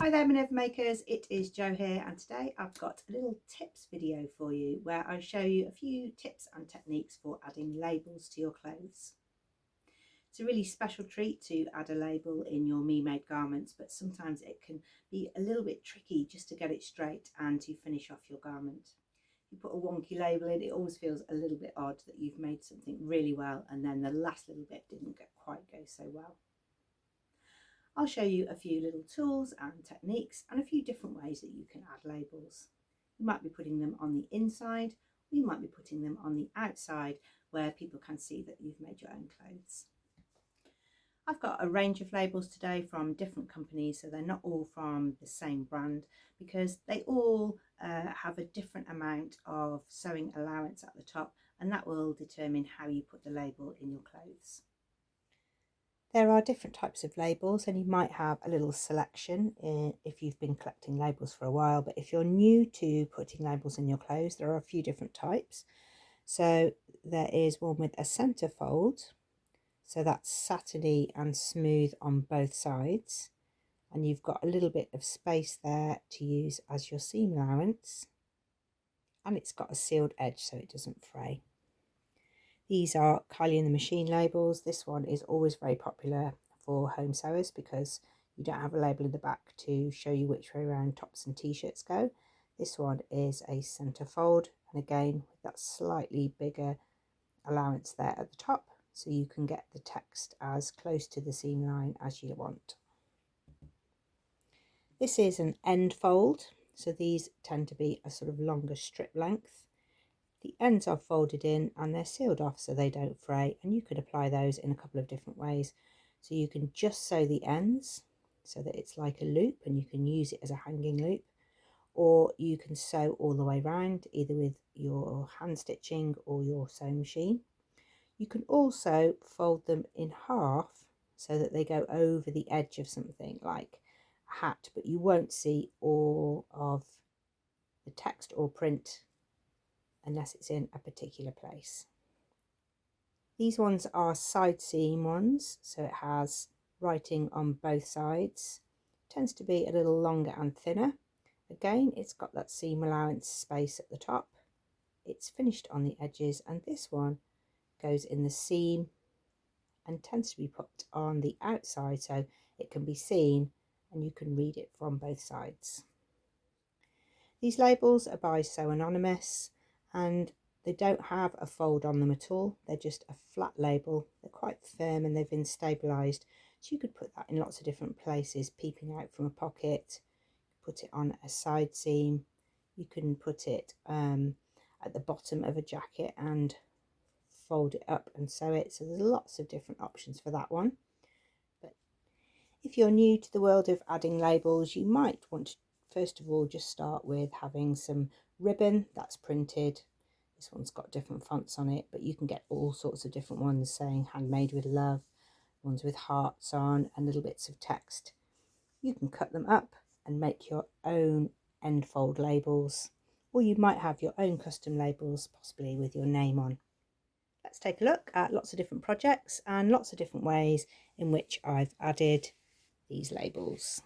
Hi there Minerva makers, it is Jo here, and today I've got a little tips video for you where I show you a few tips and techniques for adding labels to your clothes. It's a really special treat to add a label in your me-made garments, but sometimes it can be a little bit tricky just to get it straight and to finish off your garment. If you put a wonky label in, it always feels a little bit odd that you've made something really well and then the last little bit didn't quite go so well. I'll show you a few little tools and techniques and a few different ways that you can add labels. You might be putting them on the inside, or you might be putting them on the outside where people can see that you've made your own clothes. I've got a range of labels today from different companies, so they're not all from the same brand because they all have a different amount of sewing allowance at the top, and that will determine how you put the label in your clothes. There are different types of labels, and you might have a little selection if you've been collecting labels for a while, but if you're new to putting labels in your clothes, there are a few different types. So there is one with a centre fold, so that's satiny and smooth on both sides, and you've got a little bit of space there to use as your seam allowance, and it's got a sealed edge so it doesn't fray. These are Kylie in the Machine labels. This one is always very popular for home sewers because you don't have a label in the back to show you which way around tops and t-shirts go. This one is a centre fold, and again with that slightly bigger allowance there at the top, so you can get the text as close to the seam line as you want. This is an end fold, so these tend to be a sort of longer strip length. The ends are folded in and they're sealed off so they don't fray, and you could apply those in a couple of different ways. So you can just sew the ends so that it's like a loop and you can use it as a hanging loop, or you can sew all the way around either with your hand stitching or your sewing machine. You can also fold them in half so that they go over the edge of something like a hat, but you won't see all of the text or print unless it's in a particular place. These ones are side seam ones, so it has writing on both sides. Tends to be a little longer and thinner. Again, it's got that seam allowance space at the top. It's finished on the edges, and this one goes in the seam and tends to be put on the outside so it can be seen and you can read it from both sides. These labels are by Sew Anonymous, and they don't have a fold on them at all. They're just a flat label. They're quite firm and they've been stabilised, so you could put that in lots of different places, peeping out from a pocket, put it on a side seam, you can put it at the bottom of a jacket and fold it up and sew it. So there's lots of different options for that one. But if you're new to the world of adding labels, you might want to first of all just start with having some ribbon that's printed. This one's got different fonts on it, but you can get all sorts of different ones saying handmade with love, ones with hearts on and little bits of text. You can cut them up and make your own end fold labels, or you might have your own custom labels, possibly with your name on. Let's take a look at lots of different projects and lots of different ways in which I've added these labels.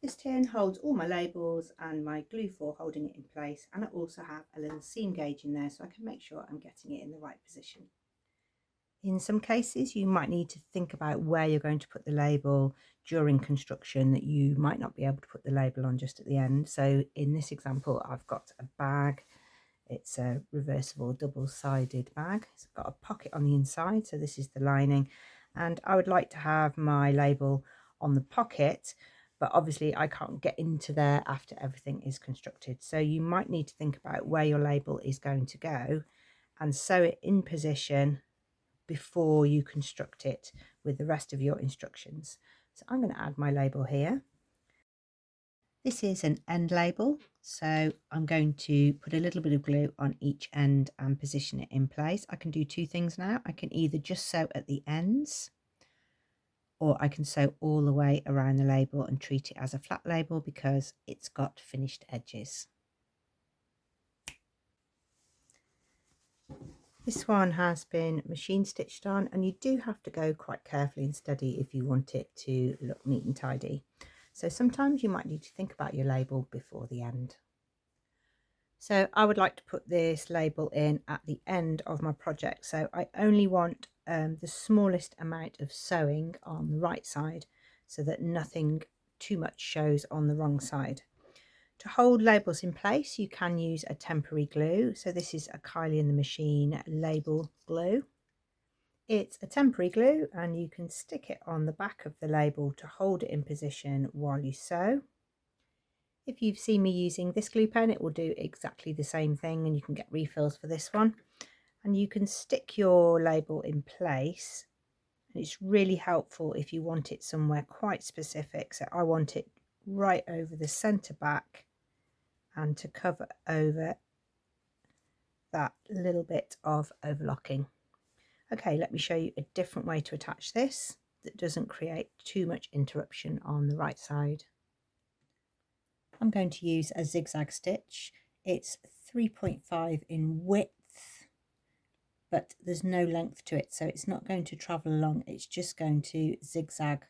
This tin holds all my labels and my glue for holding it in place, and I also have a little seam gauge in there so I can make sure I'm getting it in the right position. In some cases you might need to think about where you're going to put the label during construction, that you might not be able to put the label on just at the end. So in this example I've got a bag. It's a reversible double-sided bag. It's got a pocket on the inside, so this is the lining, and I would like to have my label on the pocket, but obviously I can't get into there after everything is constructed. So you might need to think about where your label is going to go and sew it in position before you construct it with the rest of your instructions. So I'm going to add my label here. This is an end label, so I'm going to put a little bit of glue on each end and position it in place. I can do two things now. I can either just sew at the ends, or I can sew all the way around the label and treat it as a flat label because it's got finished edges. This one has been machine stitched on, and you do have to go quite carefully and steady if you want it to look neat and tidy. So sometimes you might need to think about your label before the end. So I would like to put this label in at the end of my project. So I only want the smallest amount of sewing on the right side so that nothing too much shows on the wrong side. To hold labels in place, you can use a temporary glue. So this is a Kylie in the Machine label glue. It's a temporary glue and you can stick it on the back of the label to hold it in position while you sew. If you've seen me using this glue pen, it will do exactly the same thing, and you can get refills for this one. And you can stick your label in place. And it's really helpful if you want it somewhere quite specific. So I want it right over the centre back and to cover over that little bit of overlocking. Okay, let me show you a different way to attach this that doesn't create too much interruption on the right side. I'm going to use a zigzag stitch. It's 3.5 in width, but there's no length to it, so it's not going to travel along. It's just going to zigzag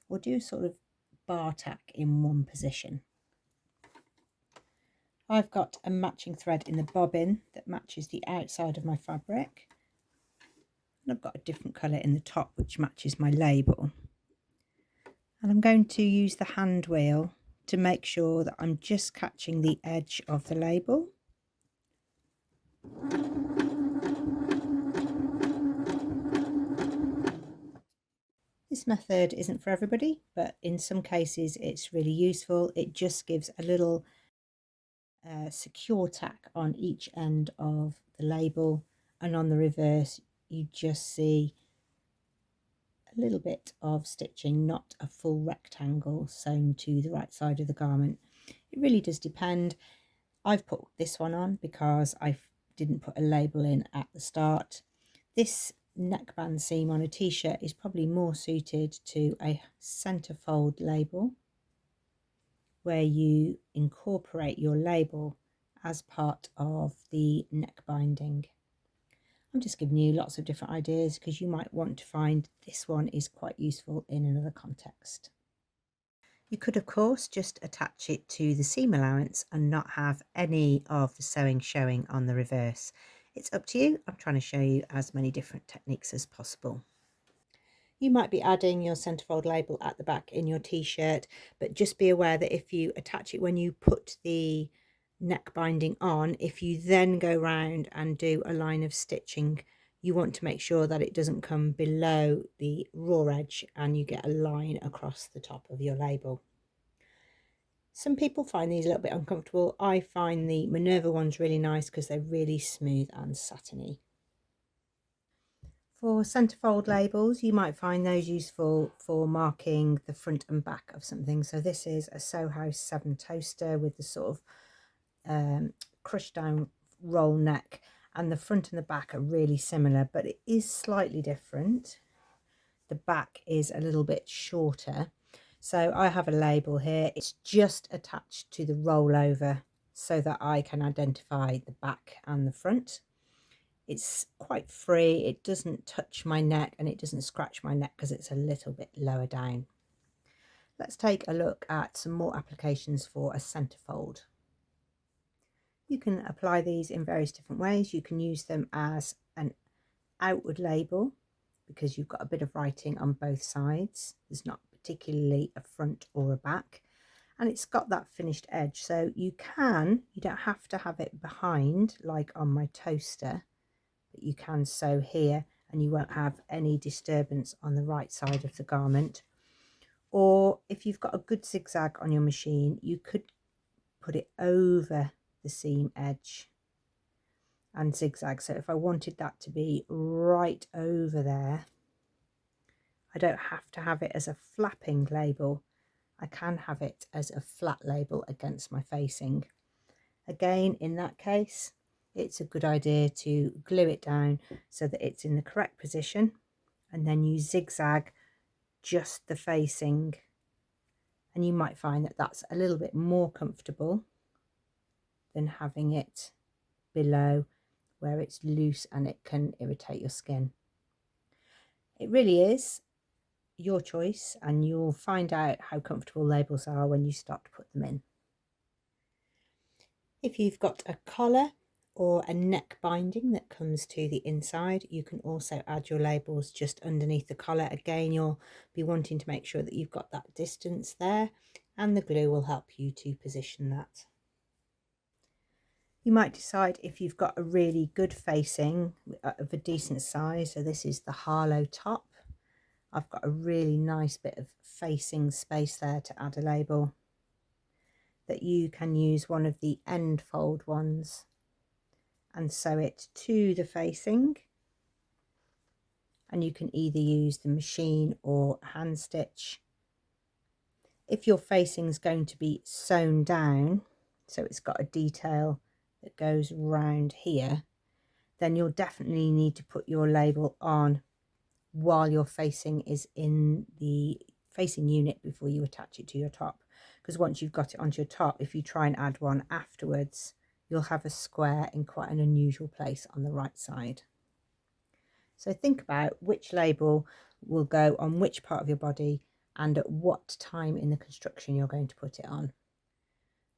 or do sort of bar tack in one position. I've got a matching thread in the bobbin that matches the outside of my fabric. And I've got a different colour in the top which matches my label. And I'm going to use the hand wheel to make sure that I'm just catching the edge of the label. This method isn't for everybody, but in some cases it's really useful. It just gives a little secure tack on each end of the label, and on the reverse you just see a little bit of stitching, not a full rectangle sewn to the right side of the garment. It really does depend. I've put this one on because I didn't put a label in at the start. This neckband seam on a t-shirt is probably more suited to a centerfold label where you incorporate your label as part of the neck binding. I'm just giving you lots of different ideas because you might want to find this one is quite useful in another context. You could of course just attach it to the seam allowance and not have any of the sewing showing on the reverse. It's up to you. I'm trying to show you as many different techniques as possible. You might be adding your centerfold label at the back in your t-shirt, but just be aware that if you attach it when you put the neck binding on, if you then go round and do a line of stitching, you want to make sure that it doesn't come below the raw edge and you get a line across the top of your label. Some people find these a little bit uncomfortable. I find the Minerva ones really nice because they're really smooth and satiny. For centerfold labels, you might find those useful for marking the front and back of something. So this is a Sew House 7 toaster with the sort of crushed down roll neck, and the front and the back are really similar, but it is slightly different. The back is a little bit shorter. So I have a label here. It's just attached to the rollover so that I can identify the back and the front. It's quite free, it doesn't touch my neck and it doesn't scratch my neck because it's a little bit lower down. Let's take a look at some more applications for a centerfold. You can apply these in various different ways. You can use them as an outward label because you've got a bit of writing on both sides. There's not particularly a front or a back, and it's got that finished edge, so you don't have to have it behind like on my toaster, but you can sew here and you won't have any disturbance on the right side of the garment. Or if you've got a good zigzag on your machine, you could put it over the seam edge and zigzag. So if I wanted that to be right over there, I don't have to have it as a flapping label. I can have it as a flat label against my facing. Again, in that case, it's a good idea to glue it down so that it's in the correct position, and then you zigzag just the facing, and you might find that that's a little bit more comfortable than having it below where it's loose and it can irritate your skin. It really is your choice, and you'll find out how comfortable labels are when you start to put them in. If you've got a collar or a neck binding that comes to the inside, you can also add your labels just underneath the collar. Again, you'll be wanting to make sure that you've got that distance there, and the glue will help you to position that. You might decide if you've got a really good facing of a decent size. So this is the Harlow top. I've got a really nice bit of facing space there to add a label, that you can use one of the end fold ones and sew it to the facing, and you can either use the machine or hand stitch. If your facing is going to be sewn down, so it's got a detail that goes round here, then you'll definitely need to put your label on while your facing is in the facing unit before you attach it to your top, because once you've got it onto your top, if you try and add one afterwards, you'll have a square in quite an unusual place on the right side. So think about which label will go on which part of your body and at what time in the construction you're going to put it on.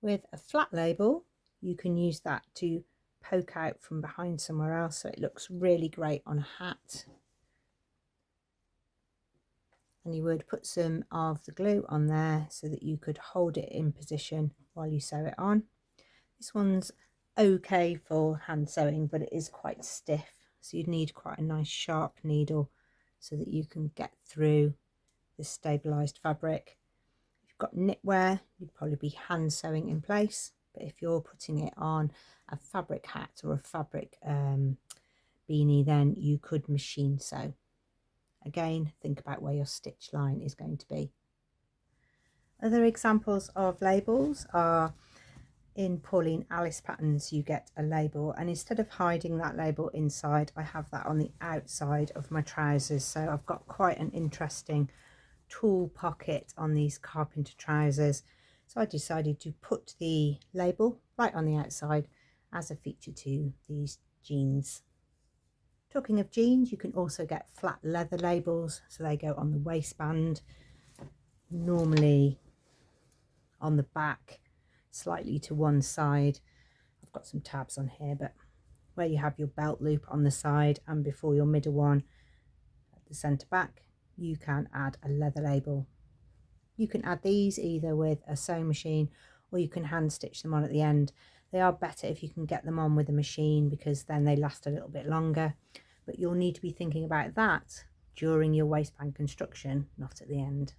With a flat label, you can use that to poke out from behind somewhere else, so it looks really great on a hat. And you would put some of the glue on there so that you could hold it in position while you sew it on. This one's okay for hand sewing, but it is quite stiff, so you'd need quite a nice sharp needle so that you can get through the stabilized fabric. If you've got knitwear, you'd probably be hand sewing in place, but if you're putting it on a fabric hat or a fabric beanie, then you could machine sew. Again, think about where your stitch line is going to be. Other examples of labels are in Pauline Alice patterns. You get a label, and instead of hiding that label inside, I have that on the outside of my trousers. So I've got quite an interesting tool pocket on these carpenter trousers, so I decided to put the label right on the outside as a feature to these jeans. Talking of jeans, you can also get flat leather labels, so they go on the waistband, normally on the back, slightly to one side. I've got some tabs on here, but where you have your belt loop on the side and before your middle one at the centre back, you can add a leather label. You can add these either with a sewing machine, or you can hand stitch them on at the end. They are better if you can get them on with a machine, because then they last a little bit longer, but you'll need to be thinking about that during your waistband construction, not at the end.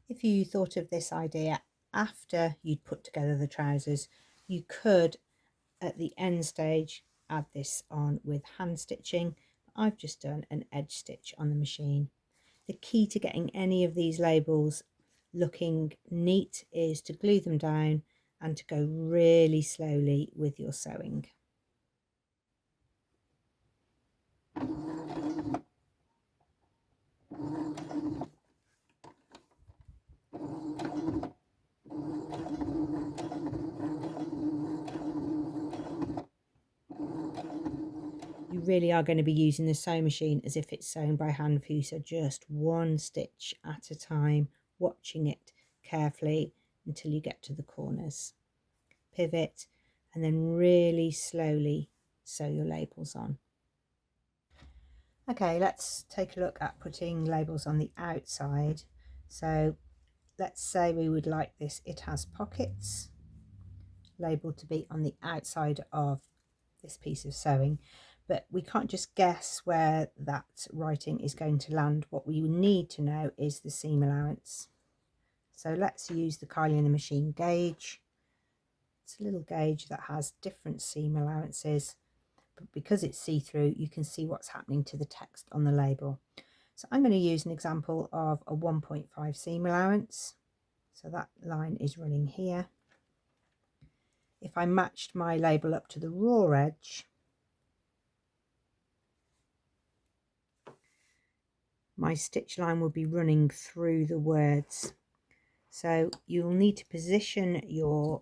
If you thought of this idea after you'd put together the trousers, you could at the end stage add this on with hand stitching. I've just done an edge stitch on the machine. The key to getting any of these labels looking neat is to glue them down and to go really slowly with your sewing. You really are going to be using the sewing machine as if it's sewn by hand for you, so just one stitch at a time, watching it carefully until you get to the corners. Pivot and then really slowly sew your labels on. Okay, let's take a look at putting labels on the outside. So let's say we would like this "It has pockets" label to be on the outside of this piece of sewing, but we can't just guess where that writing is going to land. What we need to know is the seam allowance. So let's use the Kylie in the Machine gauge. It's a little gauge that has different seam allowances, but because it's see-through, you can see what's happening to the text on the label. So I'm going to use an example of a 1.5 seam allowance. So that line is running here. If I matched my label up to the raw edge, my stitch line will be running through the words. So you'll need to position your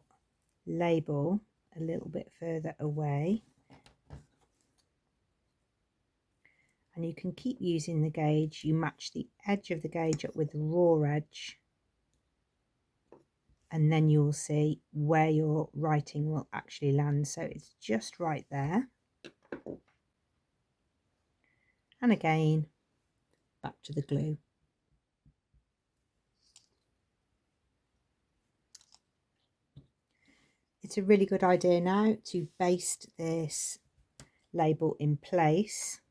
label a little bit further away, and you can keep using the gauge. You match the edge of the gauge up with the raw edge, and then you'll see where your writing will actually land. So it's just right there. And again, back to the glue. It's a really good idea now to baste this label in place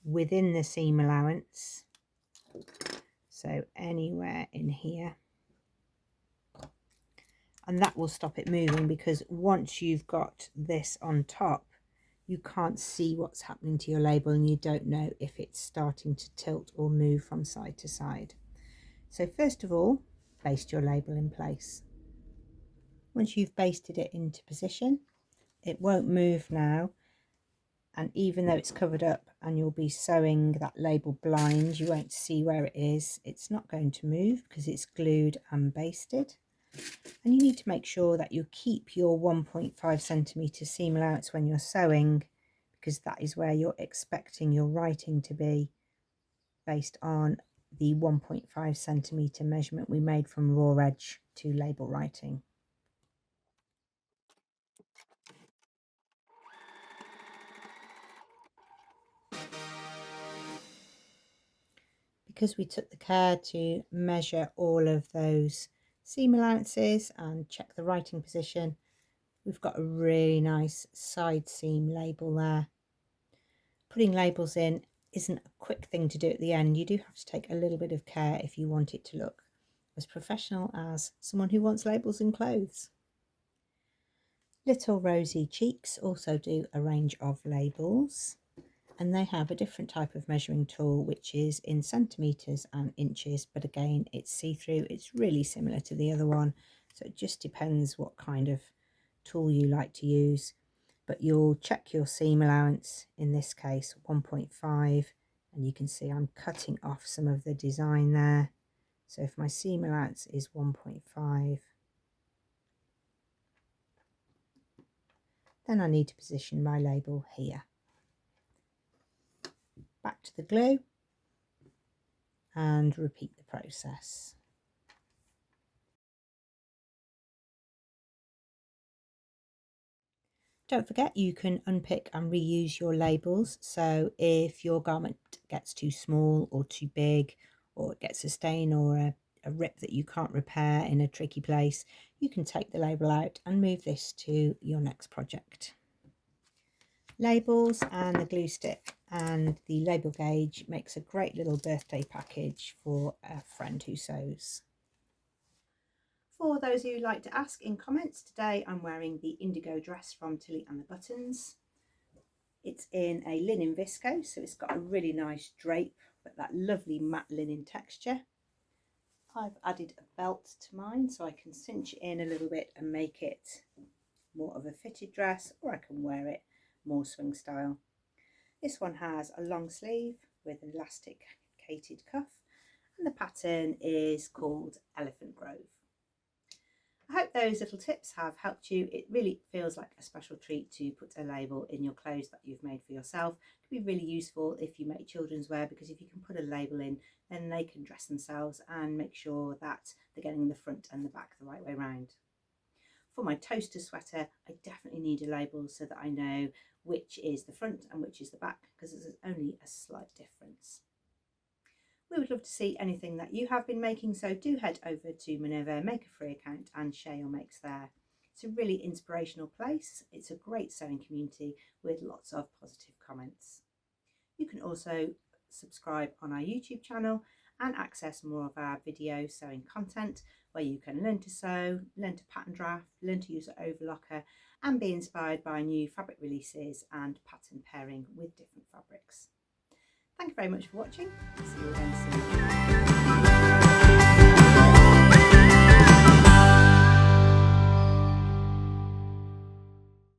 within the seam allowance. So anywhere in here. And that will stop it moving, because once you've got this on top, you can't see what's happening to your label and you don't know if it's starting to tilt or move from side to side. So first of all, baste your label in place. Once you've basted it into position, it won't move now, and even though it's covered up and you'll be sewing that label blind, you won't see where it is. It's not going to move because it's glued and basted. And you need to make sure that you keep your 1.5 centimetre seam allowance when you're sewing, because that is where you're expecting your writing to be, based on the 1.5 centimetre measurement we made from raw edge to label writing. Because we took the care to measure all of those seam allowances and check the writing position, we've got a really nice side seam label there. Putting labels in isn't a quick thing to do at the end. You do have to take a little bit of care if you want it to look as professional as someone who wants labels in clothes. Little Rosy Cheeks also do a range of labels, and they have a different type of measuring tool which is in centimetres and inches, but again it's see-through. It's really similar to the other one, so it just depends what kind of tool you like to use. But you'll check your seam allowance, in this case 1.5, and you can see I'm cutting off some of the design there. So if my seam allowance is 1.5, then I need to position my label here. Back to the glue and repeat the process. Don't forget, you can unpick and reuse your labels. So if your garment gets too small or too big, or it gets a stain or a rip that you can't repair in a tricky place, you can take the label out and move this to your next project. Labels and the glue stick and the label gauge makes a great little birthday package for a friend who sews. For those who like to ask in comments, today I'm wearing the indigo dress from Tilly and the Buttons. It's in a linen viscose, so it's got a really nice drape, but that lovely matte linen texture. I've added a belt to mine so I can cinch it in a little bit and make it more of a fitted dress, or I can wear it more swing style. This one has a long sleeve with an elasticated cuff, and the pattern is called Elephant Grove. I hope those little tips have helped you. It really feels like a special treat to put a label in your clothes that you've made for yourself. It can be really useful if you make children's wear, because if you can put a label in, then they can dress themselves and make sure that they're getting the front and the back the right way round. For my toaster sweater, I definitely need a label so that I know which is the front and which is the back, because there's only a slight difference. We would love to see anything that you have been making, so do head over to Minerva, make a free account and share your makes there. It's a really inspirational place. It's a great sewing community with lots of positive comments. You can also subscribe on our YouTube channel and access more of our video sewing content, where you can learn to sew, learn to pattern draft, learn to use an overlocker, and be inspired by new fabric releases and pattern pairing with different fabrics. Thank you very much for watching. See you again soon.